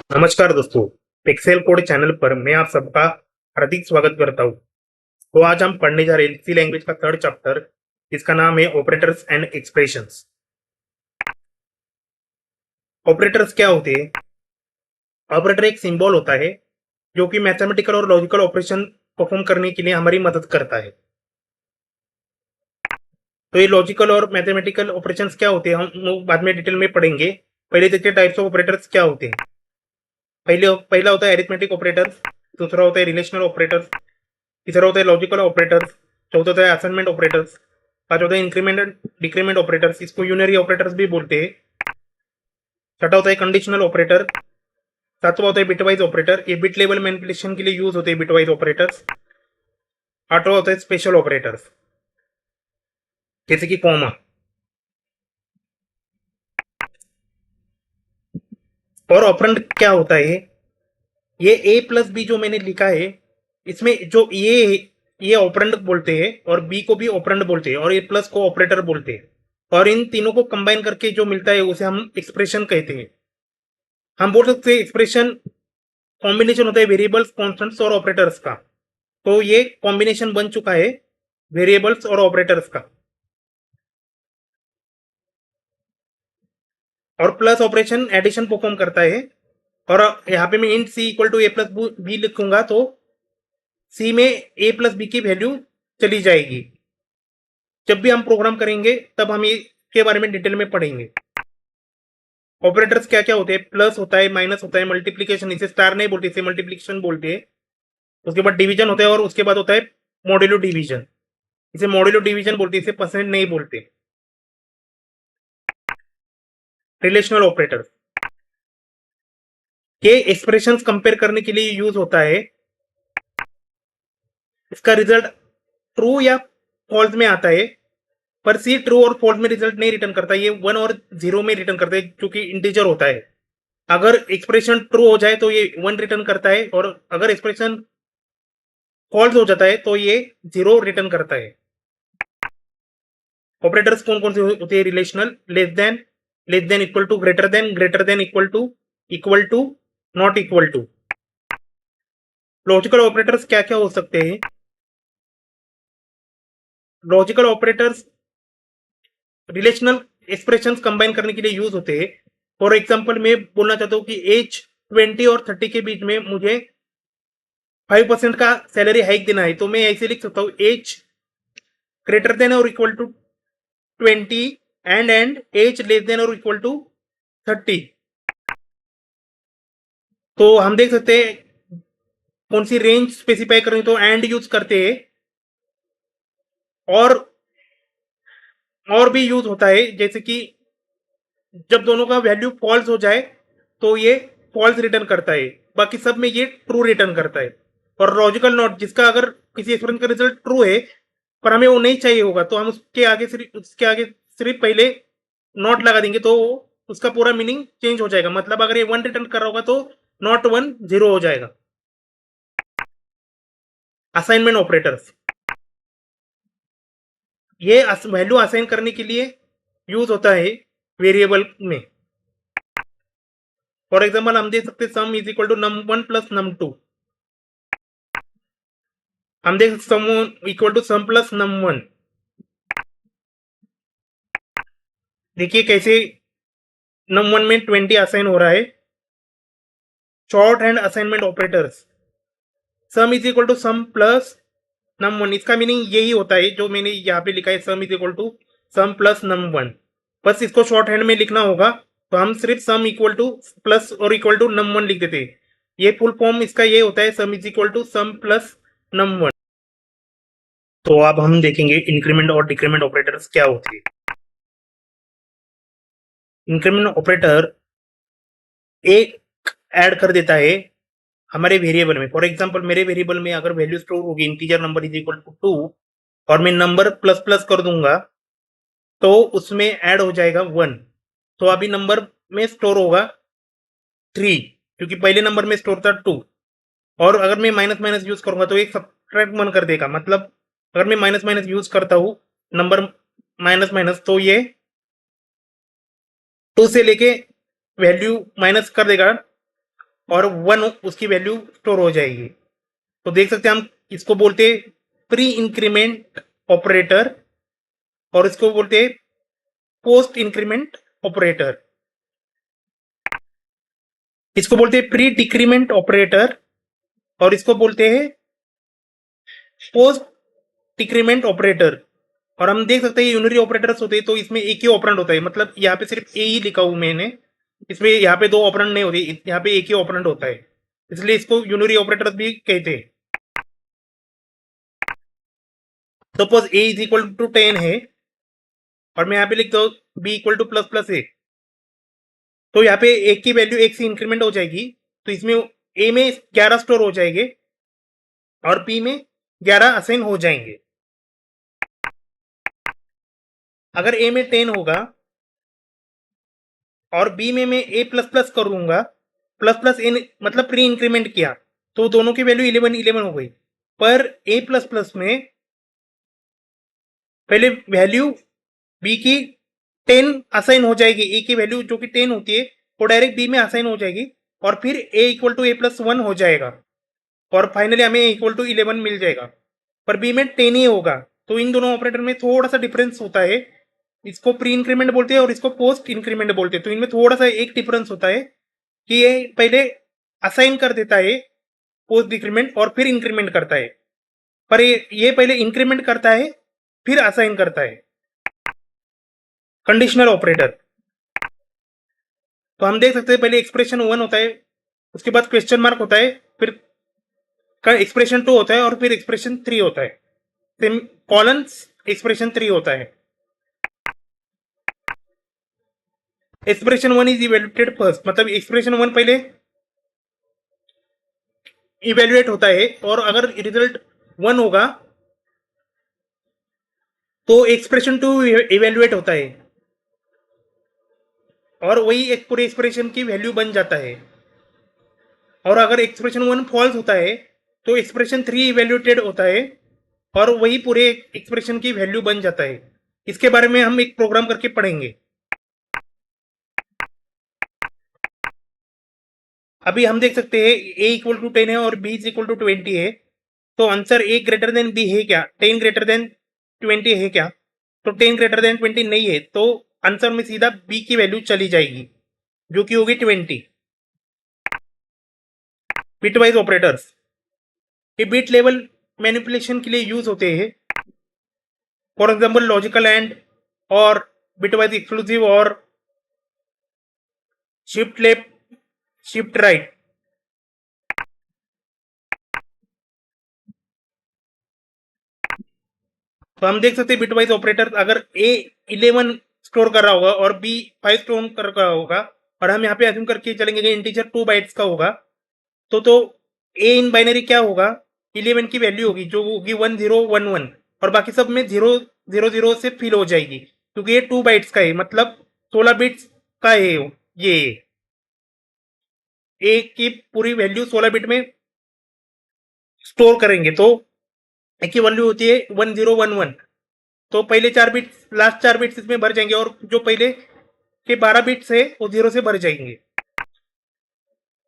नमस्कार दोस्तों, pixel Code channel पर मैं आप सबका हार्दिक स्वागत करता हूँ। तो आज हम पढ़ने जा रहे हैं सी लैंग्वेज का थर्ड चैप्टर, जिसका नाम है ऑपरेटर्स एंड एक्सप्रेशंस। ऑपरेटर्स क्या होते हैं? ऑपरेटर एक सिंबल होता है जो कि मैथमेटिकल और लॉजिकल ऑपरेशन परफॉर्म करने के लिए हमारी मदद करता है। तो ये लॉजिकल और मैथमेटिकल ऑपरेशंस क्या होते हैं हम लोग बाद में डिटेल में पढ़ेंगे। पहले देखते हैं टाइप्स ऑफ ऑपरेटर्स क्या होते हैं। पहला होता है एरिथमेटिक ऑपरेटर्स, दूसरा होता है रिलेशनल ऑपरेटर्स, तीसरा होता है लॉजिकल ऑपरेटर्स, चौथा होता है असाइनमेंट ऑपरेटर्स, पांचवा होता है इंक्रीमेंट एंड डिक्रीमेंट ऑपरेटर्स, इसको यूनरी ऑपरेटर्स भी बोलते हैं। छठा होता है कंडीशनल ऑपरेटर, सातवां होता है बिटवाइज ऑपरेटर, ये बिट लेवल मैनिपुलेशन के लिए यूज होते हैं बिटवाइज ऑपरेटर्स। आठवां होता है स्पेशल ऑपरेटर्स, जैसे कि कॉमा। और ऑपरेंड क्या होता है? ये ए प्लस बी जो मैंने लिखा है, इसमें जो ये ऑपरेंड बोलते हैं और बी को भी ऑपरेंड बोलते हैं और ए प्लस को ऑपरेटर बोलते हैं। और इन तीनों को कंबाइन करके जो मिलता है उसे हम एक्सप्रेशन कहते हैं। हम बोल सकते हैं एक्सप्रेशन कॉम्बिनेशन होता है वेरिएबल्स, कॉन्स्टेंट्स और ऑपरेटर्स का। तो ये कॉम्बिनेशन बन चुका है वेरिएबल्स और ऑपरेटर्स का। और प्लस ऑपरेशन एडिशन परफॉर्म करता है। और यहाँ पे मैं int C equal to A plus B लिखूंगा तो सी में ए प्लस बी की वैल्यू चली जाएगी। जब भी हम प्रोग्राम करेंगे तब हम इसके बारे में डिटेल में पढ़ेंगे। ऑपरेटर्स क्या क्या होते हैं? प्लस होता है, माइनस होता है, मल्टीप्लीकेशन, इसे स्टार नहीं बोलते, इसे मल्टीप्लीकेशन बोलते हैं। उसके बाद डिवीजन होता है और उसके बाद होता है मॉड्यूलो डिवीजन, इसे मॉड्यूलो डिवीजन बोलते हैं, इसे परसेंट नहीं बोलते। रिलेशनल ऑपरेटर के एक्सप्रेशंस कंपेयर करने के लिए यूज होता है। इसका रिजल्ट ट्रू या फॉल्स में आता है, पर सी ट्रू और फॉल्स में रिजल्ट नहीं रिटर्न करता, ये वन और जीरो में रिटर्न करता है क्योंकि इंटीजर होता है। अगर एक्सप्रेशन ट्रू हो जाए तो ये वन रिटर्न करता है और अगर एक्सप्रेशन फॉल्स हो जाता है तो ये जीरो रिटर्न करता है। ऑपरेटर्स कौन कौन से होते हैं? Relational, less than equal to, greater than equal to, not equal to. Logical operators क्या क्या हो सकते हैं? Logical operators relational expressions combine करने के लिए यूज होते हैं। फॉर एग्जांपल मैं बोलना चाहता हूँ कि एज 20 और 30 के बीच में मुझे 5% का सैलरी हाइक देना है, तो मैं ऐसे लिख सकता हूँ एज ग्रेटर देन और equal to 20 and age less than और इक्वल टू 30। तो हम देख सकते हैं कौन सी रेंज स्पेसिफाई करनी तो एंड यूज करते हैं। और भी यूज होता है, जैसे कि जब दोनों का वैल्यू फॉल्स हो जाए तो ये फॉल्स रिटर्न करता है, बाकी सब में ये ट्रू रिटर्न करता है। और लॉजिकल नॉट, जिसका अगर किसी एक्सप्रेशन का रिजल्ट ट्रू है पर हमें वो नहीं चाहिए होगा तो हम उसके आगे सिर्फ पहले नॉट लगा देंगे तो उसका पूरा मीनिंग चेंज हो जाएगा। मतलब अगर ये वन रिटर्न कर रहा होगा तो नॉट वन जीरो हो जाएगा। असाइनमेंट ऑपरेटर्स, ये वैल्यू असाइन करने के लिए यूज होता है वेरिएबल में। फॉर एग्जाम्पल हम दे सकते हैं sum is equal to num one plus num two. हम देख sum equal to sum plus num one. देखिए कैसे नम वन में 20 असाइन हो रहा है। Shorthand assignment operators, sum is equal to sum plus num one, इसका मीनिंग यही होता है जो मैंने यहाँ पे लिखा है, sum is equal to sum plus num one. बस इसको शॉर्ट हैंड में लिखना होगा तो हम सिर्फ सम इक्वल टू प्लस और इक्वल टू नम वन लिख देते हैं। ये फुल फॉर्म इसका ये होता है, sum is equal to sum plus num one. तो अब हम देखेंगे इंक्रीमेंट और डिक्रीमेंट ऑपरेटर्स क्या होते हैं। इंक्रीमेंट ऑपरेटर एक ऐड कर देता है हमारे वेरिएबल में। फॉर एग्जांपल मेरे वेरिएबल में अगर वैल्यू स्टोर होगी integer number is equal to 2 और मैं नंबर प्लस प्लस कर दूंगा तो उसमें ऐड हो जाएगा 1। तो अभी नंबर में स्टोर होगा 3 क्योंकि पहले नंबर में स्टोर था 2। और अगर मैं माइनस माइनस यूज करूंगा तो एक सब्ट्रैक्ट 1 कर देगा। मतलब अगर मैं माइनस माइनस यूज करता हूं नंबर माइनस माइनस तो ये 2 से लेके वैल्यू माइनस कर देगा और 1 उसकी वैल्यू स्टोर हो जाएगी। तो देख सकते हैं हम इसको बोलते हैं प्री इंक्रीमेंट ऑपरेटर और इसको बोलते हैं पोस्ट इंक्रीमेंट ऑपरेटर। इसको बोलते हैं प्री डिक्रीमेंट ऑपरेटर और इसको बोलते हैं पोस्ट डिक्रीमेंट ऑपरेटर। और हम देख सकते हैं यूनरी ऑपरेटर्स होते हैं तो इसमें एक ही ऑपरेंड होता है, मतलब यहाँ पे सिर्फ ए ही लिखा हूं मैंने, इसमें यहाँ पे दो ऑपरेंड नहीं होते, यहाँ पे एक ही ऑपरेंड होता है, इसलिए इसको यूनरी ऑपरेटर्स भी कहते हैं। Suppose a is equal to 10 है और मैं यहाँ पे लिखता हूँ b equal to plus plus a, तो यहाँ पे एक की वैल्यू एक से इंक्रीमेंट हो जाएगी, तो इसमें ए में 11 स्टोर हो जाएंगे और बी में 11 असाइन हो जाएंगे। अगर ए में 10 होगा और बी में मैं ए प्लस प्लस करूंगा, प्लस प्लस ए मतलब प्री इंक्रीमेंट किया, तो दोनों की वैल्यू 11 11 हो गई। पर ए प्लस प्लस में पहले वैल्यू बी की 10 असाइन हो जाएगी, ए की वैल्यू जो कि 10 होती है वो डायरेक्ट बी में असाइन हो जाएगी और फिर ए इक्वल टू ए प्लस 1 हो जाएगा और फाइनली हमें ए इक्वल टू 11 मिल जाएगा। पर बी में 10 ही होगा, तो इन दोनों ऑपरेटर में थोड़ा सा डिफरेंस होता है, इसको प्री इंक्रीमेंट बोलते हैं और इसको पोस्ट इंक्रीमेंट बोलते हैं। तो इनमें थोड़ा सा एक डिफरेंस होता है कि ये पहले असाइन कर देता है पोस्ट डिक्रीमेंट और फिर इंक्रीमेंट करता है, पर ये पहले इंक्रीमेंट करता है फिर असाइन करता है। कंडीशनल ऑपरेटर तो हम देख सकते हैं पहले एक्सप्रेशन 1 होता है, उसके बाद क्वेश्चन मार्क होता है, फिर एक्सप्रेशन 2 होता है और फिर एक्सप्रेशन 3 होता है, सेम कॉलन्स एक्सप्रेशन 3 होता है। एक्सप्रेशन 1 इज इवेल्युएटेड फर्स्ट, मतलब एक्सप्रेशन 1 पहले इवेल्युएट होता है और अगर रिजल्ट 1 होगा तो एक्सप्रेशन 2 इवेल्युएट होता है और वही एक पूरे एक्सप्रेशन की वैल्यू बन जाता है। और अगर एक्सप्रेशन 1 फॉल्स होता है तो एक्सप्रेशन 3 इवेल्युएटेड होता है और वही पूरे एक्सप्रेशन की वैल्यू बन जाता है। इसके बारे में हम एक प्रोग्राम करके पढ़ेंगे। अभी हम देख सकते हैं a इक्वल टू 10 है और b इज इक्वल टू 20 है, तो answer a greater than b है क्या? 10 ग्रेटर देन 20 है क्या? तो 10 ग्रेटर देन 20 नहीं है, तो आंसर में सीधा b की वैल्यू चली जाएगी जो कि होगी 20। बिटवाइज ऑपरेटर्स ये बिट लेवल मैनिपुलेशन के लिए यूज होते हैं, फॉर एग्जाम्पल लॉजिकल एंड और बिटवाइज एक्सक्लूसिव और शिफ्ट लेफ्ट शिफ्ट राइट। तो हम देख सकते हैं बिटवाइज ऑपरेटर अगर ए 11 स्टोर कर रहा होगा और बी 5 स्टोर कर रहा होगा और हम यहाँ पे अज्यूम करके चलेंगे कि इंटीजर 2 बाइट्स का होगा, तो ए इन बाइनरी क्या होगा? 11 की वैल्यू होगी जो होगी 1011 और बाकी सब में 000 से फिल हो जाएगी क्योंकि ये 2 बाइट्स का है, मतलब 16 बिट्स का है ये। ए की पूरी वैल्यू 16 बिट में स्टोर करेंगे तो ए की वैल्यू होती है 1011, तो पहले 4 बिट्स लास्ट 4 बिट्स इसमें भर जाएंगे और जो पहले के 12 बिट्स है वो 0 से भर जाएंगे।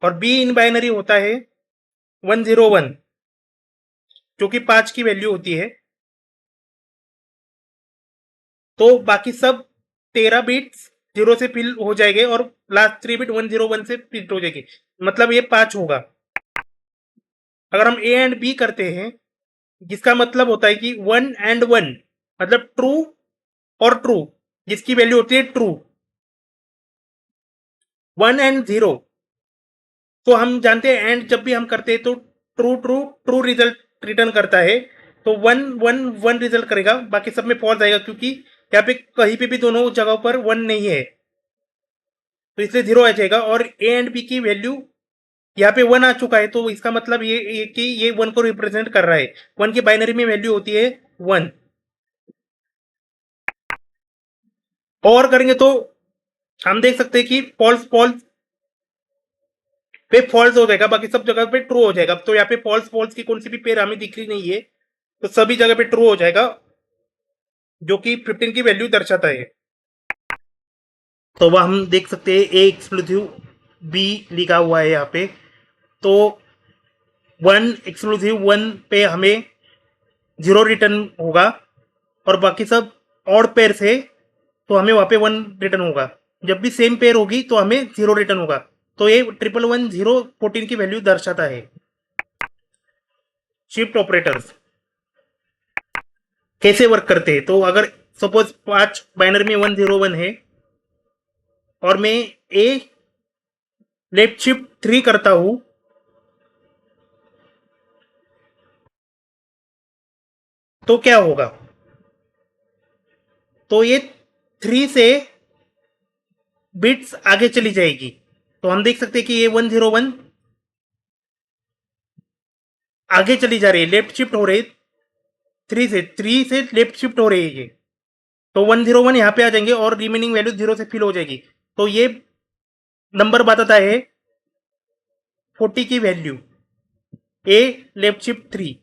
और बी इन बाइनरी होता है 101 जो कि 5 की वैल्यू होती है, तो बाकी सब 13 बिट्स 0 से फिल हो जाएंगे और लास्ट 3 बिट 101 से फिल हो जाएगी, मतलब ये 5 होगा। अगर हम ए एंड बी करते हैं जिसका मतलब होता है कि 1 एंड 1 मतलब ट्रू और ट्रू जिसकी वैल्यू होती है ट्रू, 1 एंड 0 तो हम जानते हैं एंड जब भी हम करते हैं तो true true true result return करता है, तो 1 1 1 रिजल्ट करेगा, बाकी सब में फॉल्स आएगा क्योंकि यहाँ पे कहीं पे भी दोनों जगहों पर 1 नहीं है, तो इसलिए 0 आ जाएगा। और ए एंड बी की वैल्यू यहाँ पे 1 आ चुका है तो इसका मतलब ये कि ये 1 को रिप्रेजेंट कर रहा है, 1 की बाइनरी में वैल्यू होती है 1। और करेंगे तो हम देख सकते हैं कि फॉल्स फॉल्स पे फॉल्स हो जाएगा, बाकी सब जगह पे ट्रू हो जाएगा। तो यहाँ पे फॉल्स फॉल्स की कौन सी भी पेयर हमें दिख रही नहीं है, तो सभी जगह पे ट्रू हो जाएगा जो कि 15 की वैल्यू दर्शाता है। तो वह हम देख सकते हैं ए एक्सक्लूसिव बी लिखा हुआ है यहाँ पे, तो वन एक्सक्लूसिव वन पे हमें 0 रिटर्न होगा, और बाकी सब ऑड पेयर से तो हमें वहाँ पे 1 रिटर्न होगा। जब भी सेम पेयर होगी तो हमें 0 रिटर्न होगा। तो ये 111014 की वैल्यू दर्शाता है। शिफ्ट ऑपरेटर्स कैसे वर्क करते हैं? तो अगर सपोज 5 बाइनरी में 101 है और मैं ए लेफ्ट शिफ्ट 3 करता हूं, तो क्या होगा? तो ये 3 से बिट्स आगे चली जाएगी। तो हम देख सकते हैं कि ये 101 आगे चली जा रही है, लेफ्ट शिफ्ट हो रही है। 3 से लेफ्ट शिफ्ट हो रही है ये। तो 101 यहाँ पे आ जाएंगे और रिमेनिंग वैल्यू 0 से फिल हो जाएगी। तो ये नंबर बताता है 40 की वैल्यू। ए लेफ्ट शिफ्ट 3,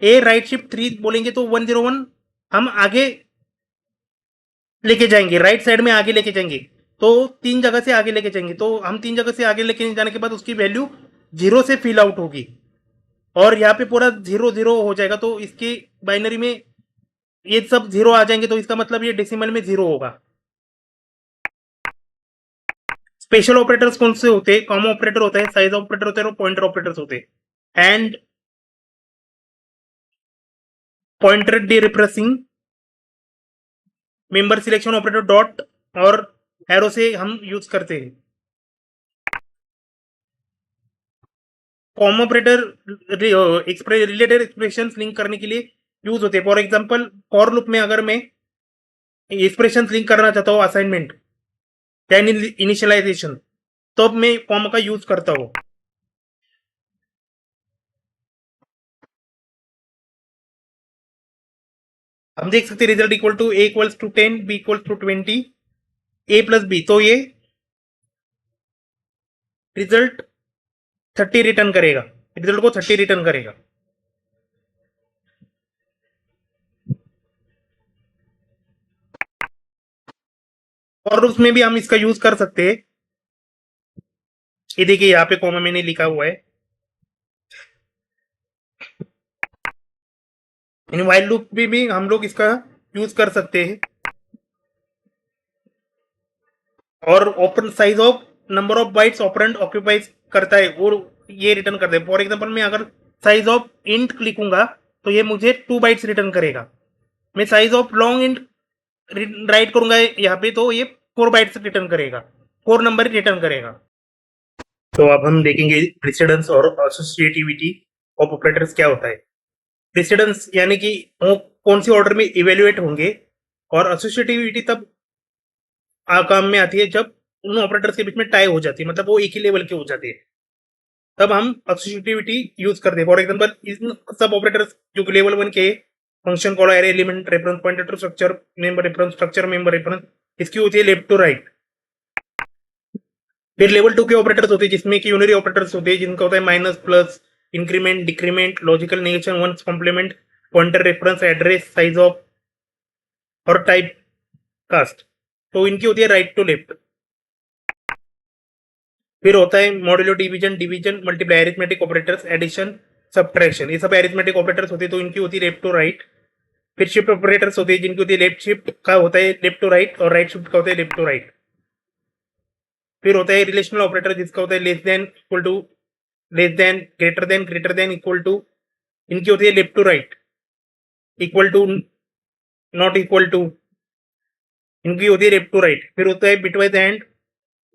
ए राइट शिफ्ट 3 बोलेंगे तो 101 हम आगे लेके जाएंगे, राइट साइड में आगे लेके जाएंगे। तो 3 जगह से आगे लेके जाएंगे। तो हम 3 जगह से आगे लेके जाने के बाद उसकी वैल्यू 0 से फिल आउट होगी और यहाँ पे पूरा 0 0 हो जाएगा। तो इसकी बाइनरी में ये सब 0 आ जाएंगे, तो इसका मतलब ये डेसिमल में 0 होगा। स्पेशल ऑपरेटर्स कौन से होते हैं? कॉमा ऑपरेटर होता है, साइज ऑपरेटर होता है और पॉइंटर ऑपरेटर्स होते हैं। And pointer D repressing member selection operator dot और एरो से हम यूज करते हैं। Comma operator related expression link करने के लिए यूज होते हैं। फॉर एग्जांपल फॉर लूप में अगर मैं एक्सप्रेशन लिंक करना चाहता हूँ असाइनमेंट या इनिशियलाइजेशन, तो अब मैं कॉमा का यूज करता हूँ। हम देख सकते हैं result equal to A equals to 10, B equals to 20, A plus B. तो ये रिजल्ट 30 रिटर्न करेगा, रिजल्ट को 30 रिटर्न करेगा। और उसमें भी हम इसका यूज कर सकते हैं। ये देखिए यहाँ पे कॉमा मैंने लिखा हुआ है। इन वाइल लूप में भी हम लोग इसका यूज कर सकते हैं। और open size of number of bytes operand occupies करता है और ये रिटर्न करता है। फॉर एग्जांपल मैं अगर साइज ऑफ इंट लिखूंगा तो ये मुझे 2 बाइट्स रिटर्न करेगा। मैं size of long int right करूंगा यहाँ पे तो ये 4 बाइट्स रिटर्न करेगा, 4 नंबर रिटर्न करेगा। तो अब हम देखेंगे प्रेसिडेंस और एसोसिएटिविटी ऑफ ऑपरेटर्स क्या होता है। प्रेसिडेंस यानी कि वो कौन सी ऑर्डर में इवेल्युएट होंगे, और एसोसिएटिविटी तब काम में आती है जब उन ऑपरेटर्स के बीच में टाई हो जाती है, मतलब वो एक ही लेवल के हो जाते हैं, तब हम एसोसिएटिविटी यूज करते हैं। फॉर एग्जांपल इन सब ऑपरेटर्स जो लेवल 1 के function call array element reference pointer to structure member reference structure member reference, इसकी होती है लेफ्ट टू राइट। फिर लेवल 2 के ऑपरेटर्स होते हैं जिसमें कि यूनरी ऑपरेटर्स होते हैं, जिनका होता है minus plus increment decrement logical negation one's complement pointer reference address size of और टाइप कास्ट। तो इनकी होती है राइट टू लेफ्ट। फिर होता है modulo division division multiply arithmetic operators addition subtraction, ये सब अरिथमेटिक ऑपरेटर्स होते हैं तो इनकी होती है लेफ्ट टू राइट। फिर शिफ्ट ऑपरेटर्स होते हैं जिनकी होती है लेफ्ट शिफ्ट का होता है लेफ्ट टू राइट और राइट शिफ्ट का होता है लेफ्ट टू राइट। फिर होता है रिलेशनल ऑपरेटर जिसका होता है less than equal to less than greater than equal to, इनकी होती है left to right. Equal to not equal to, इनकी होती है लेफ्ट टू राइट। फिर होता है बिटवाइज एंड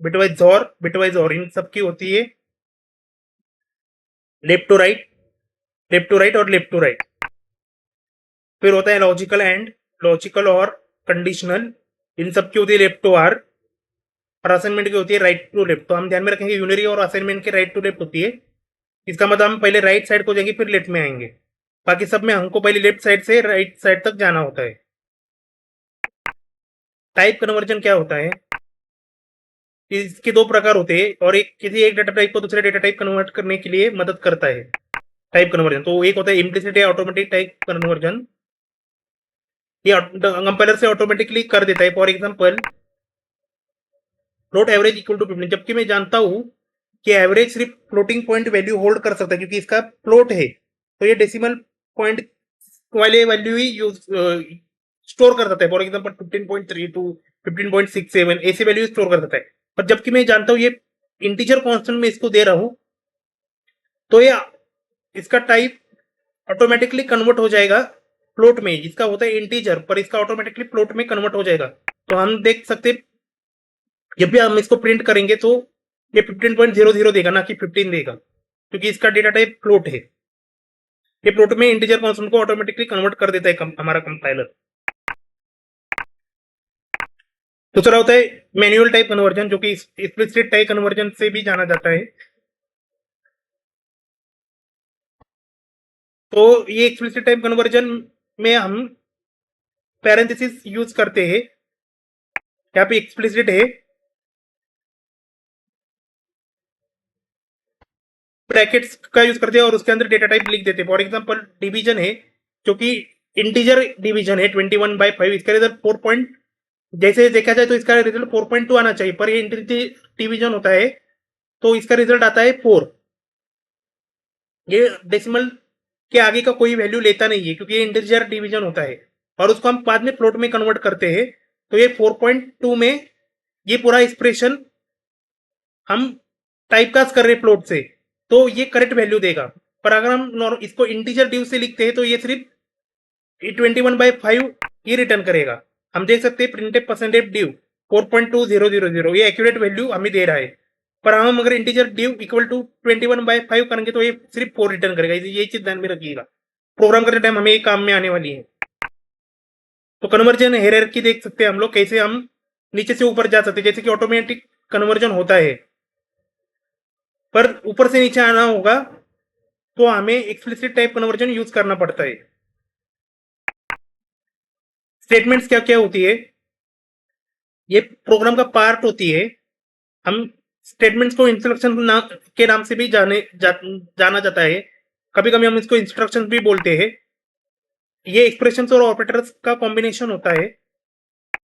बिटवाइज और इन सबकी होती है left to right left to right और लेफ्ट टू राइट। फिर होता है logical and logical or conditional, इन सबकी होती है लेफ्ट टू आर और असाइनमेंट की होती है राइट टू लेफ्ट। तो हम ध्यान में रखेंगे यूनरी और असाइनमेंट की राइट टू लेफ्ट होती है, इसका मतलब हम पहले राइट साइड को जाएंगे फिर लेफ्ट में आएंगे। बाकी सब में हमको पहले लेफ्ट साइड से राइट साइड तक जाना होता है। टाइप कन्वर्जन क्या होता है? इसके 2 प्रकार होते हैं और एक किसी एक डाटा टाइप को दूसरे डाटा टाइप कन्वर्ट करने के लिए मदद करता है टाइप कन्वर्जन। तो एक होता है इम्प्लिसिट या ऑटोमेटिक टाइप कन्वर्जन, ये कंपाइलर से ऑटोमेटिकली कर देता है। For example float average equal to 15, जबकि मैं जानता हूं कि एवरेज सिर्फ फ्लोटिंग पॉइंट वैल्यू होल्ड कर सकता है, क्योंकि इसका फ्लोट है तो ये डेसिमल पॉइंट वाले वैल्यू ही यूज स्टोर कर सकता है। फॉर एग्जाम्पल 15.32, 15.67 ऐसी वैल्यू स्टोर कर सकता है। पर जबकि मैं जानता हूँ ये इंटीजर कांस्टेंट में इसको दे रहा हूं, तो ये इसका टाइप ऑटोमेटिकली कन्वर्ट हो जाएगा फ्लोट में, जिसका होता है इंटीजर, पर इसका ऑटोमेटिकली फ्लोट में कन्वर्ट हो जाएगा। तो हम देख सकते जब भी हम इसको प्रिंट करेंगे तो ये 15.00 देगा, ना कि 15 देगा, क्योंकि इसका डेटा टाइप फ्लोट है। ये फ्लोट में इंटीजर कांस्टेंट को ऑटोमेटिकली कन्वर्ट कर देता है हमारा कंपाइलर। दूसरा होता है मैन्युअल टाइप कन्वर्जन, जो कि एक्सप्लिसिट टाइप कन्वर्जन से भी जाना जाता है। तो ये एक्सप्लिसिट टाइप कन्वर्जन में हम पैरेंथेसिस यूज करते हैं। यहाँ पे एक्सप्लिसिट है, ब्रैकेट्स का यूज करते हैं और उसके अंदर डेटा टाइप लिख देते हैं। फॉर एग्जांपल डिवीजन है, जो कि इंटीजर डिवीजन है 21/5, इसका रिजल्ट 4 जैसे देखा जाए तो इसका रिजल्ट 4.2 आना चाहिए, पर ये इंटीजर डिवीजन होता है तो इसका रिजल्ट आता है 4। ये डेसिमल के आगे का कोई वैल्यू लेता नहीं है, क्योंकि ये इंटीजर डिवीजन होता है और उसको हम बाद में फ्लोट में कन्वर्ट करते हैं। तो ये 4.2 में ये पूरा एक्सप्रेशन हम टाइप कास्ट कर रहे हैं फ्लोट से, तो ये करेक्ट वैल्यू देगा। पर अगर हम इसको इंटीजर डिव से लिखते हैं तो ये सिर्फ 21/5 ये रिटर्न करेगा। हम देख सकते हैं प्रिंटेड परसेंटेज डिव 4.2000, ये एक्यूरेट वैल्यू हमें दे रहा है। पर हम अगर इंटीजर डिव इक्वल टू 21/5 करेंगे तो ये सिर्फ 4 रिटर्न करेगा। ये चीज ध्यान में रखिएगा, प्रोग्राम करते टाइम हमें ये काम में आने वाली है। तो कन्वर्जन हायरार्की देख सकते हैं हम लोग, कैसे हम नीचे से ऊपर जा सकते हैं, जैसे कि ऑटोमेटिक कन्वर्जन होता है, पर ऊपर से नीचे आना होगा तो हमें एक्सप्लिसिट टाइप कन्वर्जन यूज करना पड़ता है। स्टेटमेंट्स क्या क्या होती है, ये प्रोग्राम का पार्ट होती है। हम स्टेटमेंट्स को इंस्ट्रक्शन के नाम से भी जाना जाता है। कभी कभी हम इसको इंस्ट्रक्शंस भी बोलते हैं। ये एक्सप्रेशंस और ऑपरेटर्स का कॉम्बिनेशन होता है।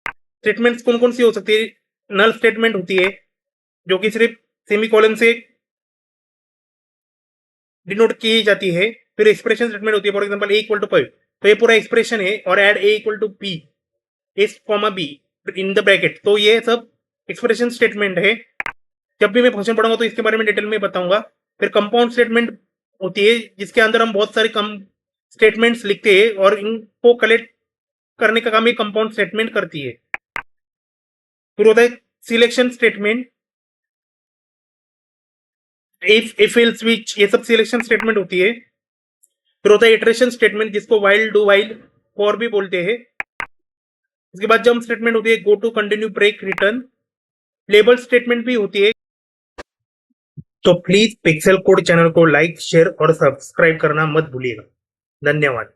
स्टेटमेंट्स कौन कौन सी हो सकती है, नल स्टेटमेंट होती है, जो कि सिर्फ सेमीकोलन से डिनोट की जाती है। फिर एक्सप्रेशन स्टेटमेंट होती है, फॉर एग्जांपल a = 5, तो ये पूरा एक्सप्रेशन है, और ऐड a = b इस comma b in the bracket, तो ये सब एक्सप्रेशन स्टेटमेंट है। जब भी मैं फंक्शन पढ़ाऊंगा तो इसके बारे में डिटेल में बताऊंगा। फिर कंपाउंड स्टेटमेंट होती है, जिसके अंदर हम बहुत सारे कम स्टेटमेंट्स लिखते हैं और इनको कलेक्ट करने का काम ये कंपाउंड स्टेटमेंट करती है। फिर होता है selection statement, if else switch, ये सब सिलेक्शन स्टेटमेंट होती है। फिर होता है इटरेशन स्टेटमेंट, जिसको वाइल, डू वाइल, फॉर भी बोलते हैं। उसके बाद जंप स्टेटमेंट होती है, go to, continue, break, return. Label statement भी होती है। तो प्लीज पिक्सेल कोड चैनल को लाइक, शेयर और सब्सक्राइब करना मत भूलिएगा। धन्यवाद।